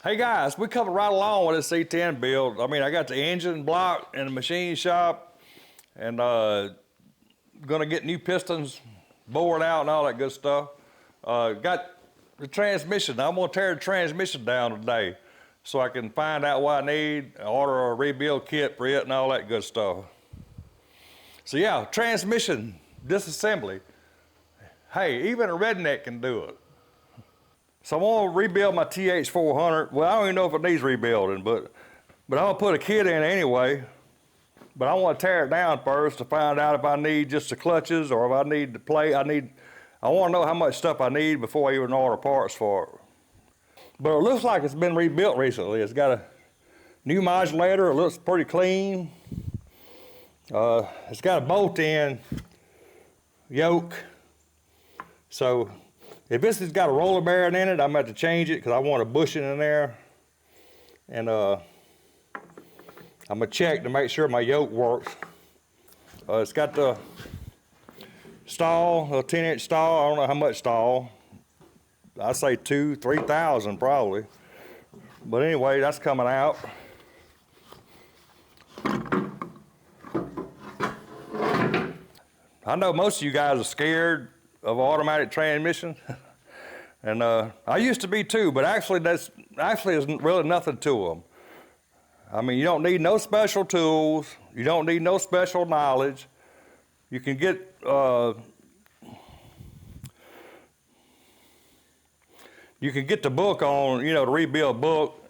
Hey guys, we covered right along with this C10 build. I mean, I got the engine block in the machine shop and gonna get new pistons bored out and all that good stuff. Got the transmission. I'm gonna tear the transmission down today so I can find out what I need, order a rebuild kit for it and all that good stuff. So yeah, transmission disassembly. Hey, even a redneck can do it. So I'm gonna rebuild my TH400. Well, I don't even know if it needs rebuilding, but I'm gonna put a kit in anyway. But I wanna tear it down first to find out if I need just the clutches or if I need the plate. I wanna know how much stuff I need before I even order parts for it. But it looks like it's been rebuilt recently. It's got a new modulator. It looks pretty clean. It's got a bolt-in yoke. So if this has got a roller bearing in it, I'm gonna have to change it because I want a bushing in there. And I'm gonna check to make sure my yoke works. It's got the stall, a 10-inch stall. I don't know how much stall. I'd say 2,000-3,000 probably. But anyway, that's coming out. I know most of you guys are scared of automatic transmission. And I used to be too, but actually there's really nothing to them. I mean, you don't need no special tools. You don't need no special knowledge. You can get the book on, you know, the rebuild book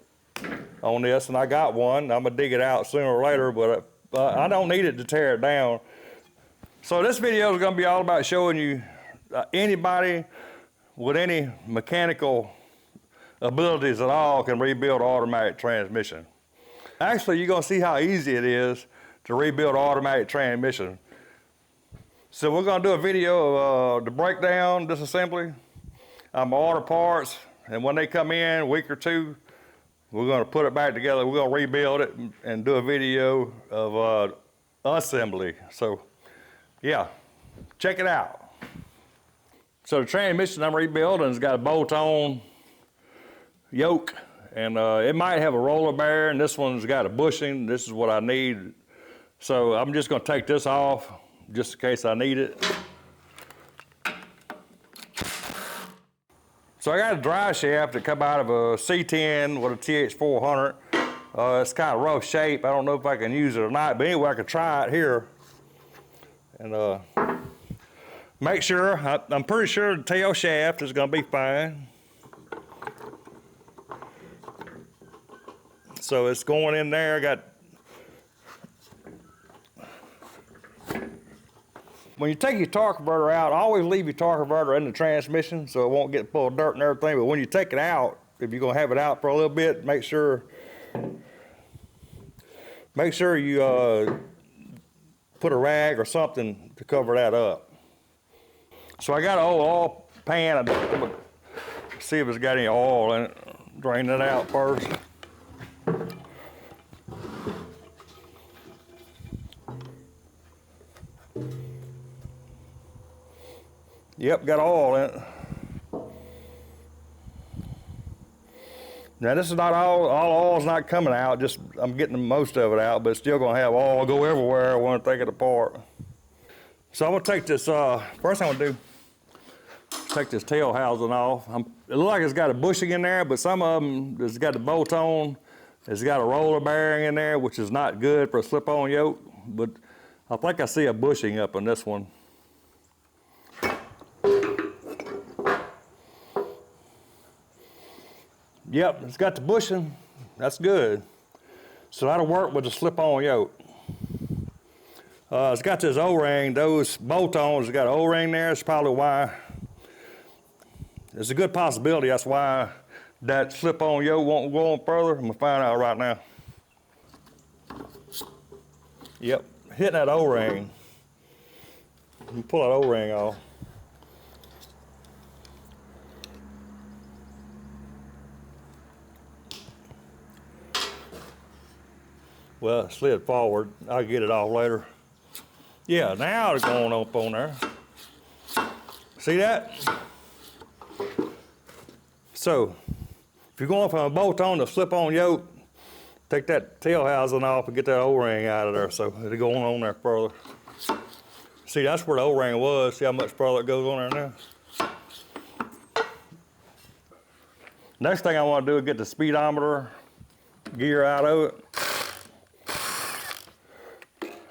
on this, and I got one. I'm gonna dig it out sooner or later, but I don't need it to tear it down. So this video is gonna be all about showing you anybody with any mechanical abilities at all can rebuild an automatic transmission. Actually, you're gonna see how easy it is to rebuild an automatic transmission. So we're gonna do a video of the breakdown, disassembly. I'm gonna order parts, and when they come in, a week or two, we're gonna put it back together. We're gonna rebuild it and do a video of assembly. So yeah, check it out. So the transmission I'm rebuilding has got a bolt-on yoke, and it might have a roller bearing. This one's got a bushing. This is what I need. So I'm just gonna take this off just in case I need it. So I got a drive shaft that come out of a C10 with a TH400. It's kind of rough shape. I don't know if I can use it or not, but anyway, I could try it here. And make sure, I'm pretty sure the tail shaft is gonna be fine. So it's going in there. When you take your torque converter out, always leave your torque converter in the transmission so it won't get full of dirt and everything. But when you take it out, if you're gonna have it out for a little bit, make sure you put a rag or something to cover that up. So I got an old oil pan. I'm gonna see if it's got any oil in it. Drain it out first. Yep, got oil in it. Now this is not all oil's not coming out, just I'm getting most of it out, but it's still gonna have oil go everywhere when I take it apart. So I'm gonna take this, first thing I'm gonna do, take this tail housing off. It looks like it's got a bushing in there, but some of them, it's got the bolt on, it's got a roller bearing in there, which is not good for a slip-on yoke, but I think I see a bushing up in this one. Yep, it's got the bushing, that's good. So that'll work with the slip-on yoke. It's got this O-ring, those bolt-ons, it's got an O-ring there. It's probably why, it's a good possibility that's why that slip-on yoke won't go on further. I'm gonna find out right now. Yep, hitting that O-ring. You can pull that O-ring off. Well, it slid forward. I'll get it off later. Yeah, now it's going up on there. See that? So If you're going from a bolt-on to slip-on yoke, take that tail housing off and get that O-ring out of there so it'll go on there further. See, that's where the O-ring was. See how much further it goes on there now? Next thing I want to do is get the speedometer gear out of it.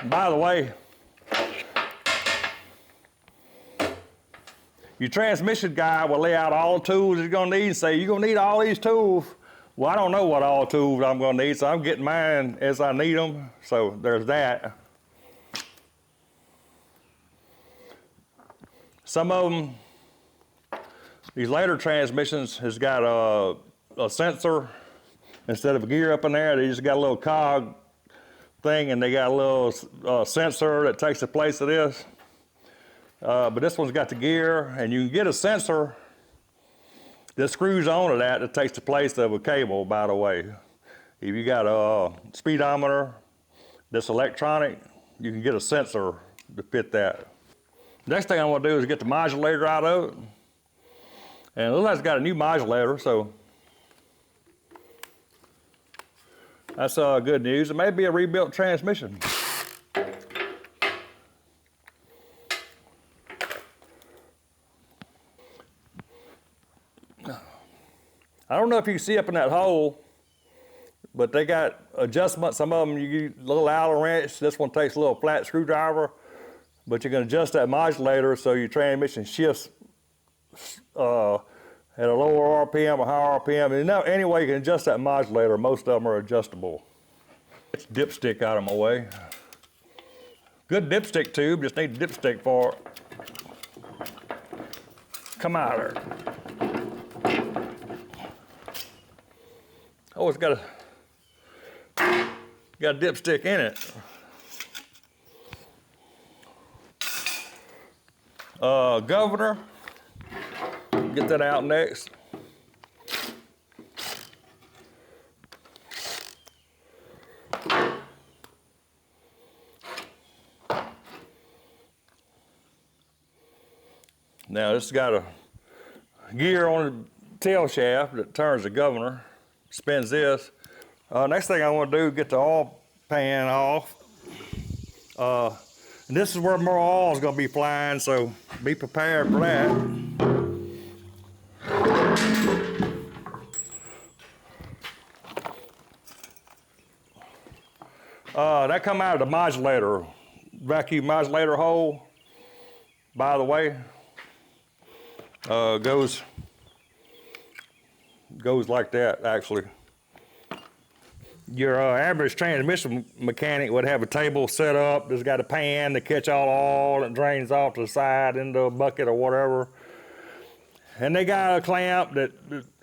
By the way, your transmission guy will lay out all the tools you're gonna need and say, you're gonna need all these tools. Well, I don't know what all tools I'm gonna need, so I'm getting mine as I need them. So there's that. Some of them, these later transmissions has got a sensor instead of a gear up in there. They just got a little cog thing, and they got a little sensor that takes the place of this. But this one's got the gear, and you can get a sensor that screws onto that takes the place of a cable, by the way. If you got a speedometer that's electronic, you can get a sensor to fit that. Next thing I want to do is get the modulator out of it. And it looks like it's got a new modulator, so that's good news. It may be a rebuilt transmission. I don't know if you can see up in that hole, but they got adjustments. Some of them you use a little Allen wrench. This one takes a little flat screwdriver, but you can adjust that modulator so your transmission shifts at a lower RPM or higher RPM. And anyway, you can adjust that modulator. Most of them are adjustable. It's dipstick out of my way. Good dipstick tube, just need a dipstick for it. Come out of there. Oh, it's got a dipstick in it. Governor, get that out next. Now this has got a gear on the tail shaft that turns the governor, spins this. Next thing I want to do is get the oil pan off. And this is where more oil is going to be flying, so be prepared for that. That come out of the modulator, vacuum modulator hole, by the way. Goes like that, actually. Your average transmission mechanic would have a table set up that's got a pan to catch all the oil that drains off to the side into a bucket or whatever. And they got a clamp that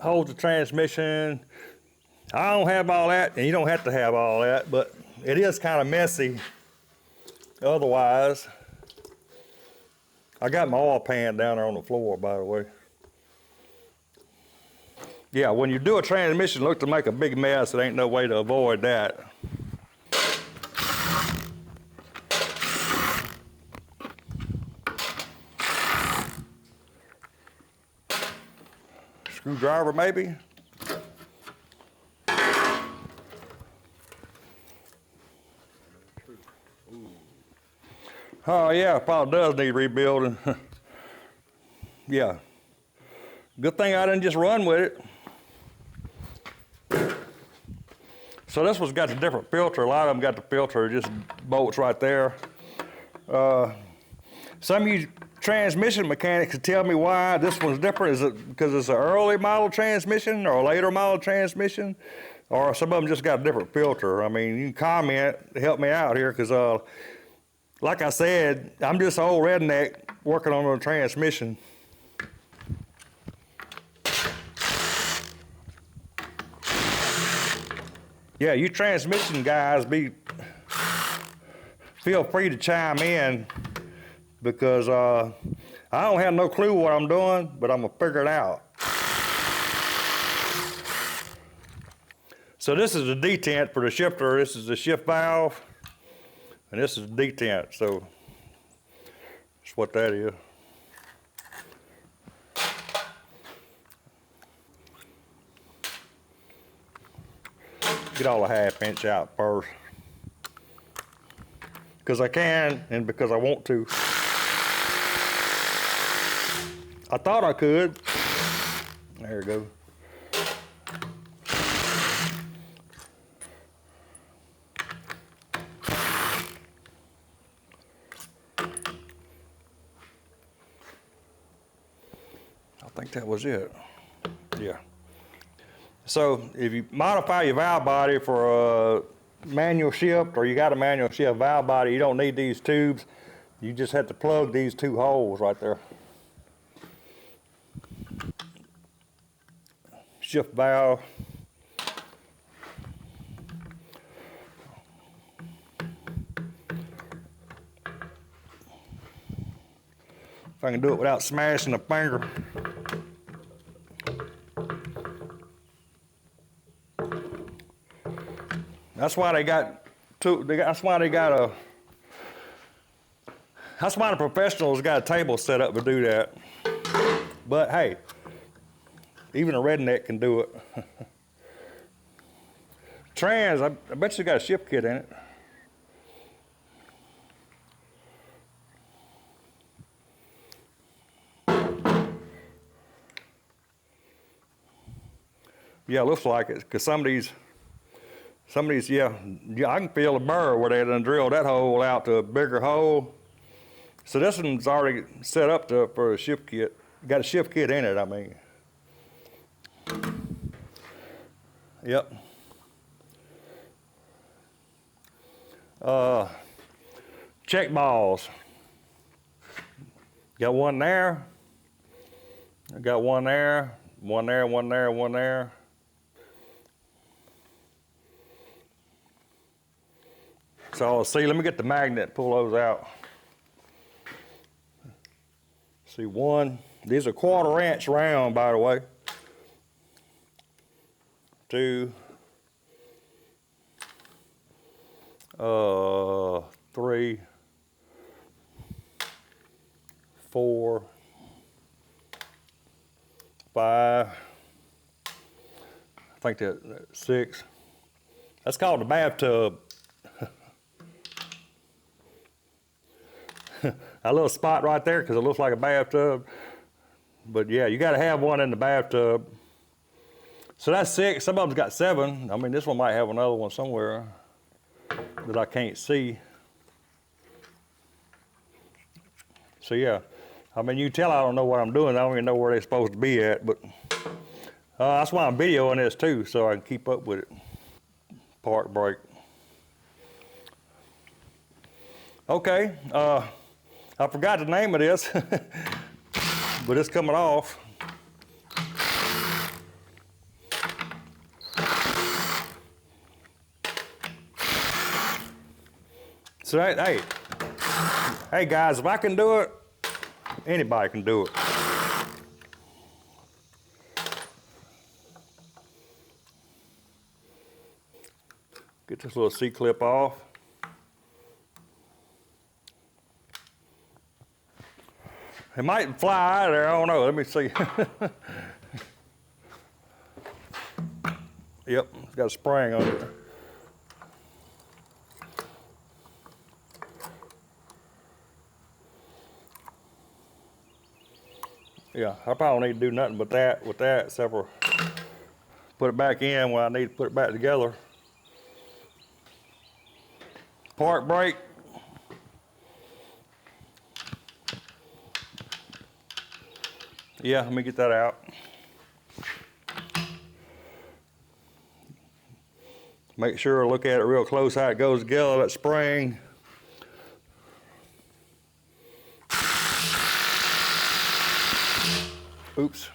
holds the transmission. I don't have all that, and you don't have to have all that, but it is kind of messy otherwise. I got my oil pan down there on the floor, by the way. Yeah, when you do a transmission, look to make a big mess. There ain't no way to avoid that. Screwdriver, maybe? Oh yeah, probably does need rebuilding. Yeah. Good thing I didn't just run with it. So this one's got a different filter. A lot of them got the filter, just bolts right there. Some of you transmission mechanics can tell me why this one's different. Is it because it's an early model transmission or a later model transmission? Or some of them just got a different filter. I mean, you can comment, help me out here, because like I said, I'm just an old redneck working on a transmission. Yeah, you transmission guys, feel free to chime in, because I don't have no clue what I'm doing, but I'm gonna figure it out. So this is the detent for the shifter. This is the shift valve, and this is the detent. So that's what that is. get all the 1/2 inch out first. Because I can and because I want to. I thought I could. There we go. I think that was it. Yeah. So if you modify your valve body for a manual shift, or you got a manual shift valve body, you don't need these tubes. You just have to plug these 2 holes right there. Shift valve. If I can do it without smashing a finger. That's why they got two. That's why the professionals got a table set up to do that. But hey, even a redneck can do it. Trans, I bet you got a shift kit in it. Yeah, it looks like it, because some of these, yeah, I can feel the burr where they done drilled that hole out to a bigger hole. So this one's already set up for a shift kit. Got a shift kit in it, I mean. Yep. Check balls. Got one there. I got one there, one there, one there, one there. So see, let me get the magnet, pull those out. See, one, these are 1/4 inch round, by the way. 2, 3, 4, 5, I think that's 6. That's called the bathtub. A little spot right there because it looks like a bathtub. But yeah, you got to have one in the bathtub. So that's 6. Some of them's got 7. I mean, this one might have another one somewhere that I can't see. So yeah, I mean, you can tell I don't know what I'm doing. I don't even know where they're supposed to be at, but that's why I'm videoing this too, so I can keep up with it. Part break. Okay, I forgot the name of this, but it's coming off. So hey guys, if I can do it, anybody can do it. Get this little C-clip off. It might fly out of there, I don't know, let me see. Yep, it's got a spring on it. Yeah, I probably don't need to do nothing but that with that, except for put it back in when I need to put it back together. Park brake. Yeah, let me get that out. Make sure, look at it real close how it goes together, that spring. Oops.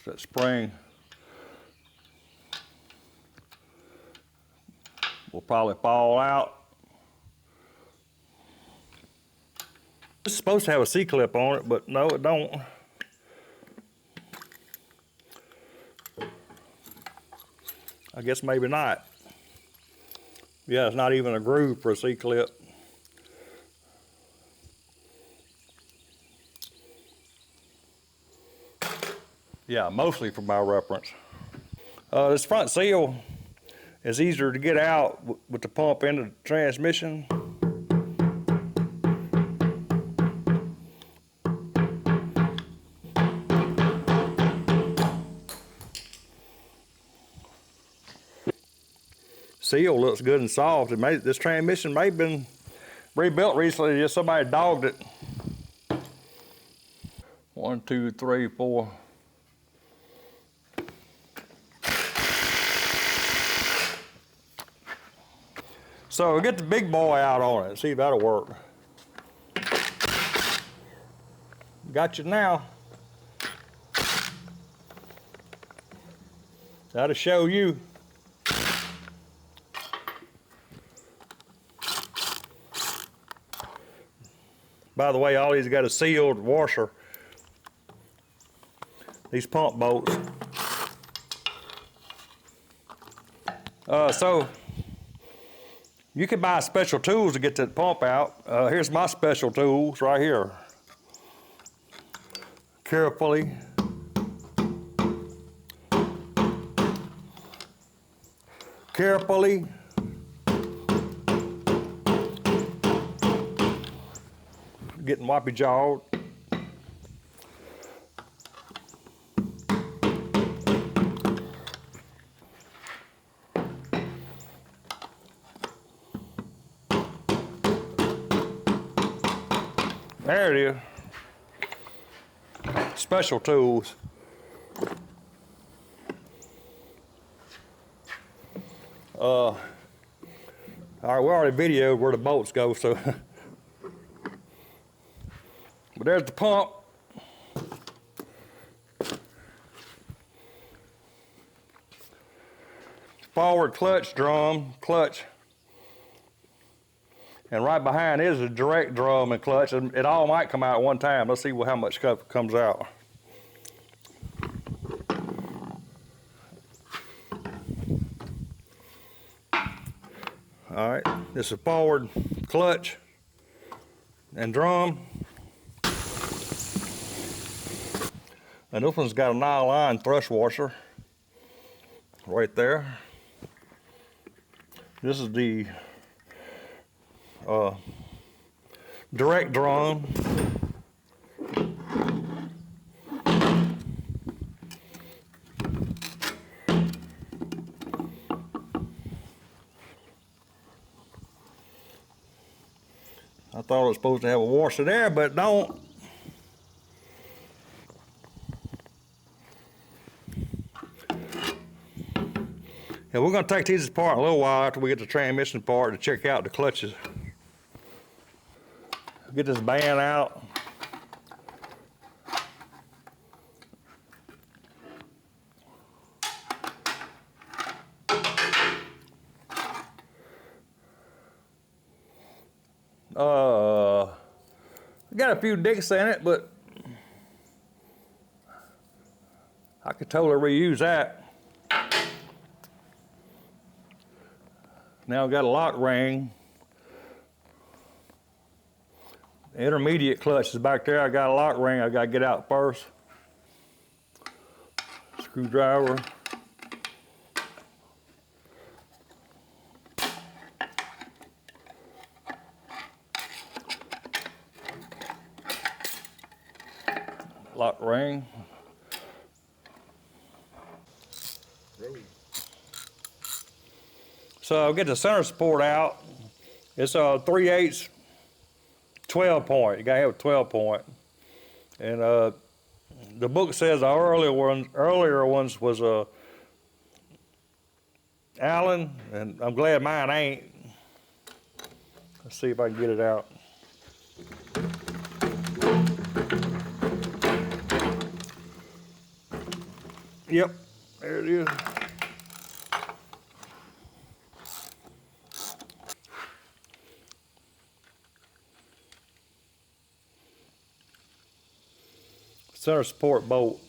That spring. probably fall out. This is supposed to have a C-clip on it, but no, it don't. I guess maybe not. Yeah, it's not even a groove for a C-clip. Yeah, mostly for my reference. This front seal is easier to get out with the pump into the transmission. Seal looks good and soft. This transmission may have been rebuilt recently, just somebody dogged it. 1, 2, 3, 4. So we'll get the big boy out on it, see if that'll work. Got you now. That'll show you. By the way, all these got a sealed washer. These pump bolts. So you can buy special tools to get that pump out. Here's my special tools right here. Carefully. Carefully. Getting whoppy jawed. There it is. Special tools. All right, we already videoed where the bolts go, so. But there's the pump. Forward clutch drum, clutch. And right behind is a direct drum and clutch. And it all might come out at one time. Let's see how much stuff comes out. All right, this is forward clutch and drum. And this one's got a nylon thrust washer right there. This is the direct drum. I thought it was supposed to have a washer there, but it don't. And we're going to take these apart in a little while after we get the transmission apart to check out the clutches. Get this band out. Got a few dicks in it, but I could totally reuse that. Now I've got a lock ring. The intermediate clutch is back there. I got a lock ring I got to get out first. Screwdriver. Lock ring. So I'll get the center support out. It's a 3/8 12 point. You gotta have a 12 point. And the book says the earlier ones was Allen, and I'm glad mine ain't. Let's see if I can get it out. Yep, there it is. center support bolt,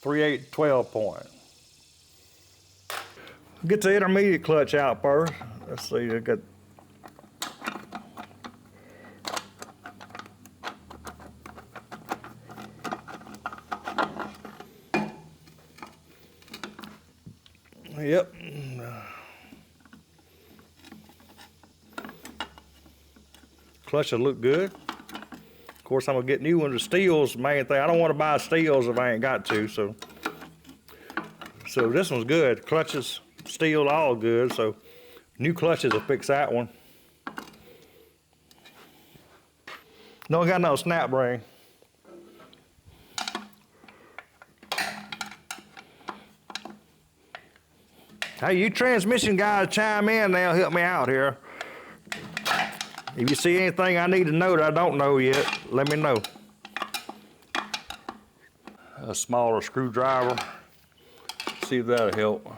3/8 12 point. Get the intermediate clutch out first. Let's see, I got. Yep. Clutch will look good. Of course, I'm gonna get new ones. The steel's the main thing. I don't want to buy steels if I ain't got to. So this one's good. Clutches, steel, all good. So new clutches will fix that one. Don't got no snap ring. Hey, you transmission guys chime in now, help me out here. If you see anything I need to know that I don't know yet, let me know. A smaller screwdriver, see if that'll help.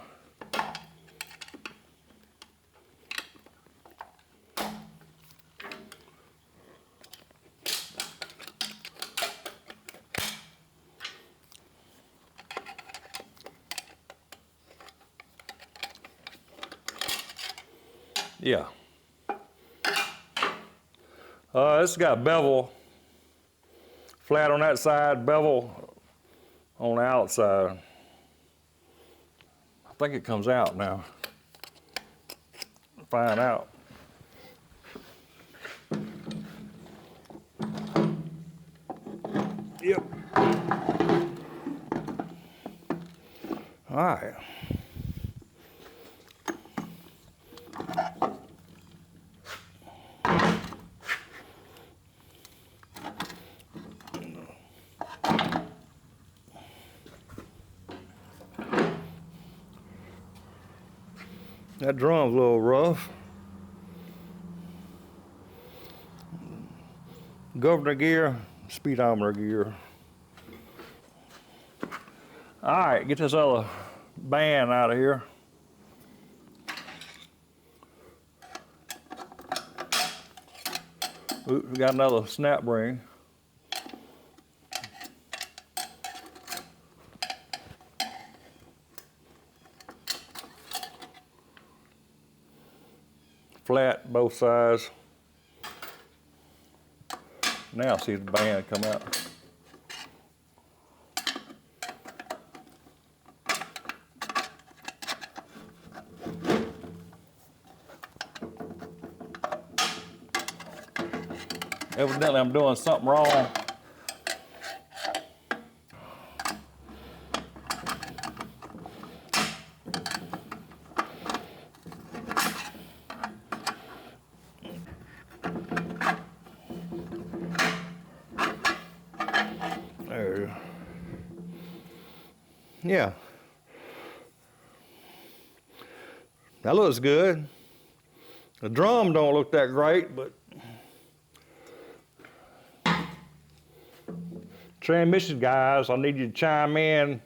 Yeah. This has got bevel flat on that side, bevel on the outside. I think it comes out now. Find out. Yep. All right. That drum's a little rough. Governor gear, speedometer gear. All right, get this other band out of here. Oops, we got another snap ring. Flat both sides. Now see the band come out. Evidently I'm doing something wrong. There. Yeah. That looks good. The drum don't look that great, but transmission guys, I need you to chime in.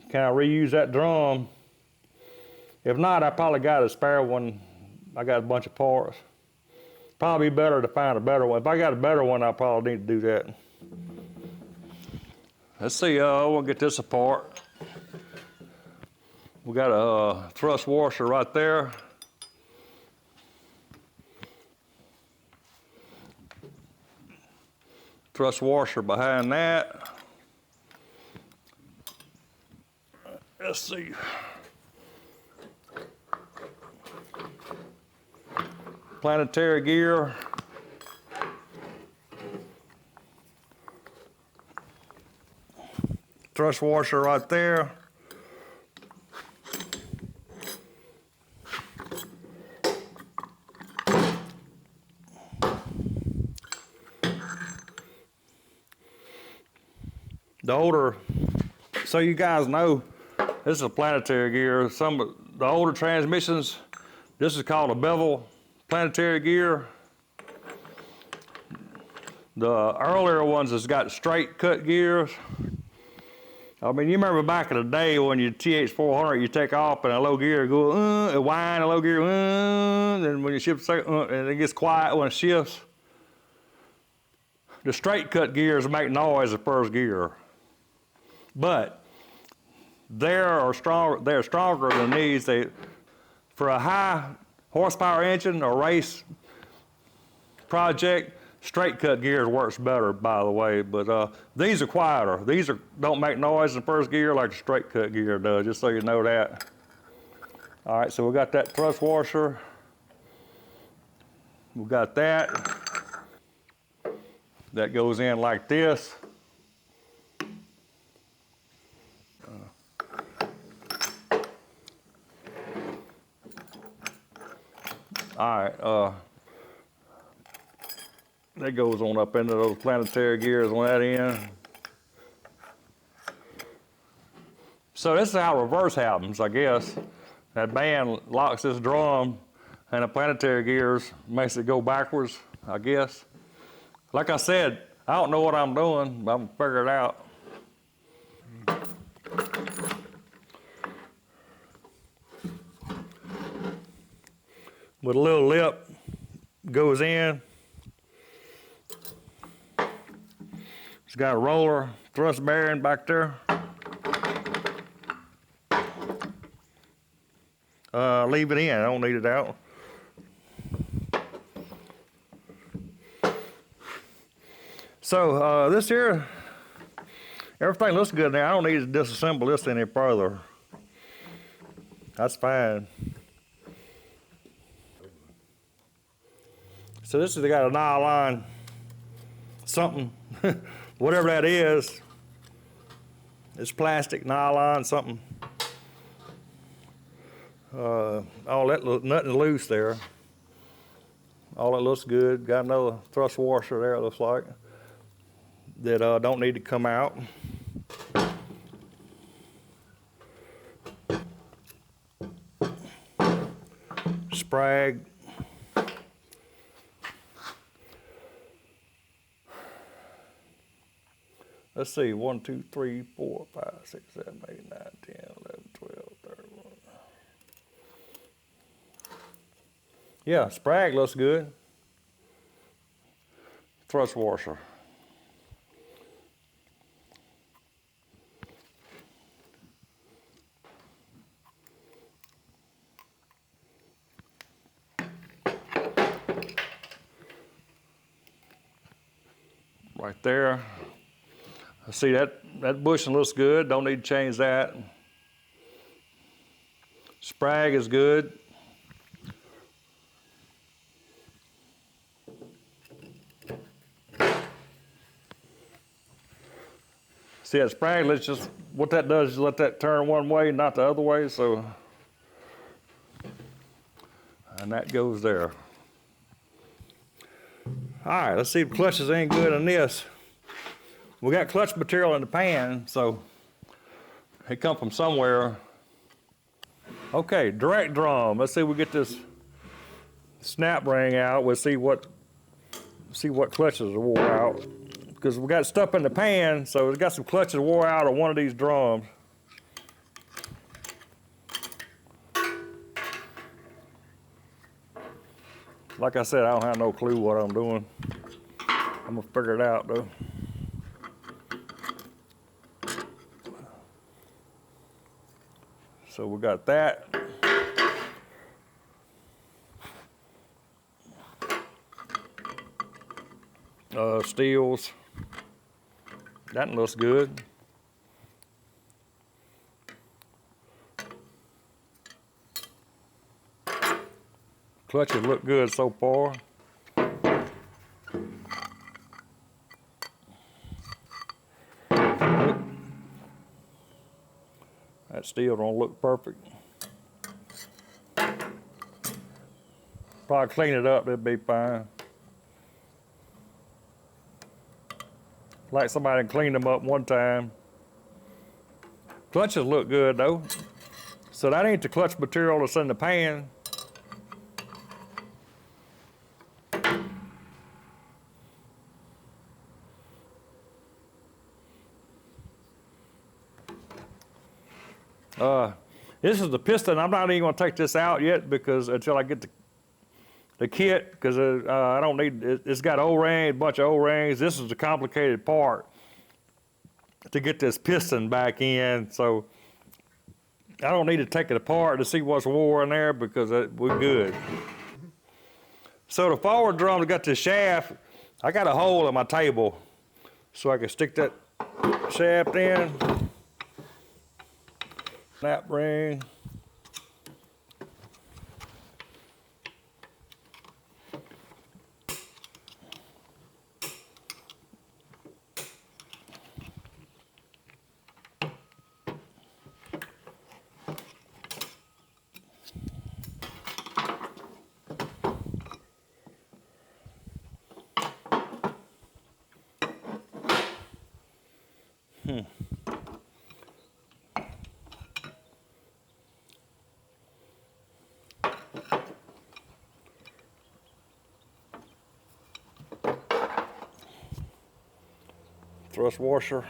Can I reuse that drum? If not, I probably got a spare one. I got a bunch of parts. Probably better to find a better one. If I got a better one, I probably need to do that. Let's see, we'll get this apart. We got a thrust washer right there. Thrust washer behind that. Let's see. Planetary gear. Thrust washer right there. The older, so you guys know, this is a planetary gear. Some of the older transmissions, this is called a bevel planetary gear. The earlier ones has got straight cut gears. I mean, you remember back in the day when you TH400, you take off and a low gear go, it whine, a low gear, then when you shift second, and it gets quiet when it shifts. the straight cut gears make noise the first gear, but they're stronger than these. For a high horsepower engine or race project, straight cut gears works better, by the way, but these are quieter. These don't make noise in the first gear like the straight cut gear does, just so you know that. All right, so we got that thrust washer. We got that. That goes in like this. All right, that goes on up into those planetary gears on that end. So this is how reverse happens, I guess. That band locks this drum and the planetary gears makes it go backwards, I guess. Like I said, I don't know what I'm doing, but I'm gonna figure it out. With a little lip goes in. It's got a roller thrust bearing back there. Leave it in, I don't need it out. So this here, everything looks good now. I don't need to disassemble this any further. That's fine. So this has got a nylon something, whatever that is. It's plastic, nylon, something. All that, nothing loose there. All that looks good. Got another thrust washer there, it looks like, that don't need to come out. Sprag. Let's see, 1, 2, 3, 4, 5, 6, 7, 8, 9, 10, 11, 12, 13. Yeah, sprag looks good. Thrust washer. Right there. See that bushing looks good. Don't need to change that. Sprag is good. See that sprag, what that does is let that turn one way, not the other way, so. And that goes there. All right, let's see if clutches ain't good on this. We got clutch material in the pan, so it come from somewhere. Okay, direct drum. Let's see if we get this snap ring out. We'll see what clutches are wore out. Because we got stuff in the pan, so we got some clutches wore out on one of these drums. Like I said, I don't have no clue what I'm doing. I'm gonna figure it out though. So we got that. Steels. That looks good. Clutches look good so far. That steel don't look perfect. Probably clean it up, it'll be fine. Like somebody cleaned them up one time. Clutches look good though. So that ain't the clutch material that's in the pan. This is the piston. I'm not even gonna take this out yet because until I get the kit, because I don't need, it's got O-rings, a bunch of O-rings. This is a complicated part to get this piston back in, so I don't need to take it apart to see what's wore in there because we're good. So the forward drum's got this shaft. I got a hole in my table so I can stick that shaft in. Snap ring. Thrust washer.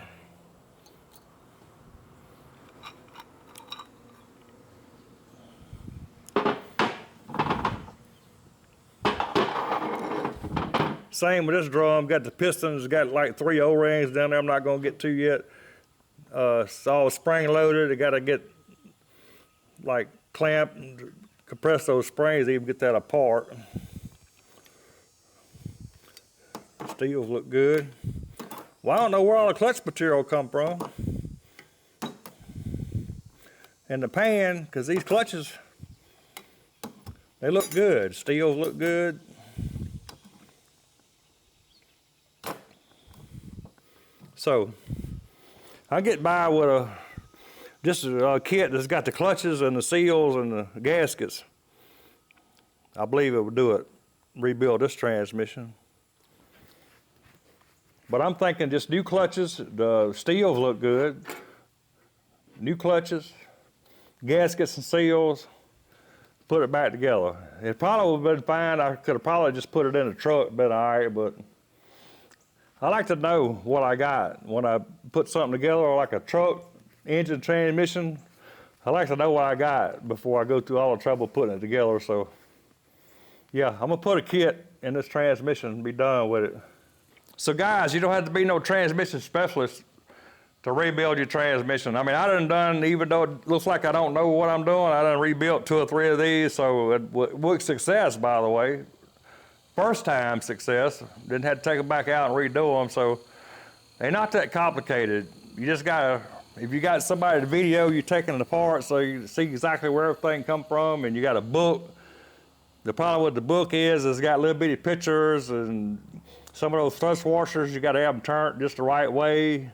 Same with this drum, got the pistons, got like 3 O-rings down there I'm not gonna get to yet. It's all spring loaded, I gotta get like clamp and compress those springs to even get that apart. Steels look good. Well, I don't know where all the clutch material come from. And the pan, because these clutches, they look good. Steels look good. So, I get by with just a kit that's got the clutches and the seals and the gaskets. I believe it would do it, rebuild this transmission. But I'm thinking just new clutches, the steels look good. New clutches, gaskets and seals, put it back together. It probably would have been fine. I could have probably just put it in the truck, been all right, but I like to know what I got. When I put something together, like a truck, engine, transmission, I like to know what I got before I go through all the trouble putting it together. So yeah, I'm gonna put a kit in this transmission and be done with it. So guys, you don't have to be no transmission specialist to rebuild your transmission. I mean, I done, even though it looks like I don't know what I'm doing, I done rebuilt 2 or 3 of these, so it was success, by the way. First time success. Didn't have to take them back out and redo them, so they're not that complicated. You just gotta, if you got somebody to video you taking it apart so you see exactly where everything come from, and you got a book. The problem with the book is it's got little bitty pictures, and some of those thrust washers, you gotta have them turned just the right way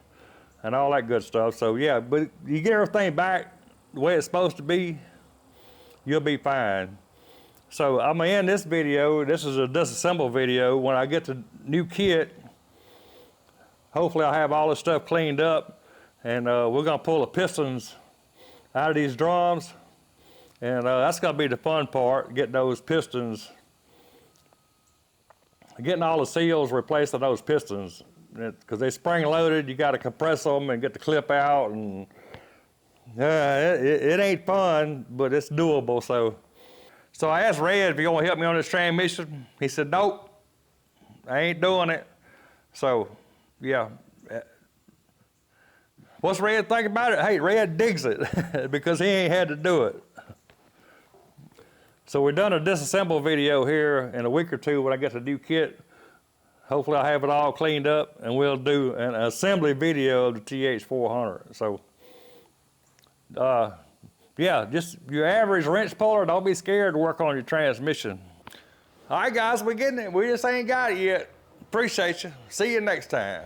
and all that good stuff. So yeah, but you get everything back the way it's supposed to be, you'll be fine. So I'm gonna end this video. This is a disassemble video. When I get the new kit, hopefully I'll have all this stuff cleaned up, and we're gonna pull the pistons out of these drums, and that's gonna be the fun part, getting those pistons, getting all the seals replaced on those pistons, because they spring loaded. You got to compress them and get the clip out, and it ain't fun, but it's doable. So I asked Red if he want to help me on this transmission. He said, nope, I ain't doing it. So yeah, what's Red think about it? Hey, Red digs it because he ain't had to do it. So we've done a disassemble video here in a week or 2 when I get the new kit. Hopefully I'll have it all cleaned up, and we'll do an assembly video of the TH400. So yeah, just your average wrench puller, don't be scared to work on your transmission. All right guys, we're getting it. We just ain't got it yet. Appreciate you. See you next time.